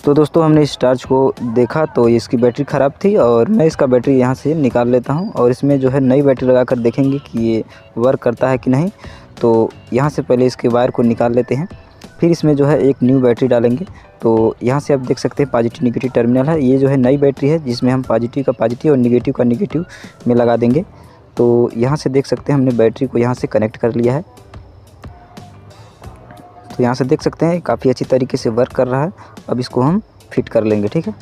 तो दोस्तों हमने इस टार्च को देखा तो इसकी बैटरी ख़राब थी और मैं इसका बैटरी यहाँ से निकाल लेता हूँ और इसमें जो है नई बैटरी लगा कर देखेंगे कि ये वर्क करता है कि नहीं। तो यहाँ से पहले इसके वायर को निकाल लेते हैं, फिर इसमें जो है एक न्यू बैटरी डालेंगे। तो यहाँ से आप देख सकते हैं पॉजिटिव निगेटिव टर्मिनल है। ये जो है नई बैटरी है जिसमें हम पॉजिटिव का पॉजिटिव और निगेटिव का निगेटिव में लगा देंगे। तो यहाँ से देख सकते हैं हमने बैटरी को यहाँ से कनेक्ट कर लिया है। तो यहाँ से देख सकते हैं काफ़ी अच्छी तरीके से वर्क कर रहा है। अब इसको हम फिट कर लेंगे, ठीक है।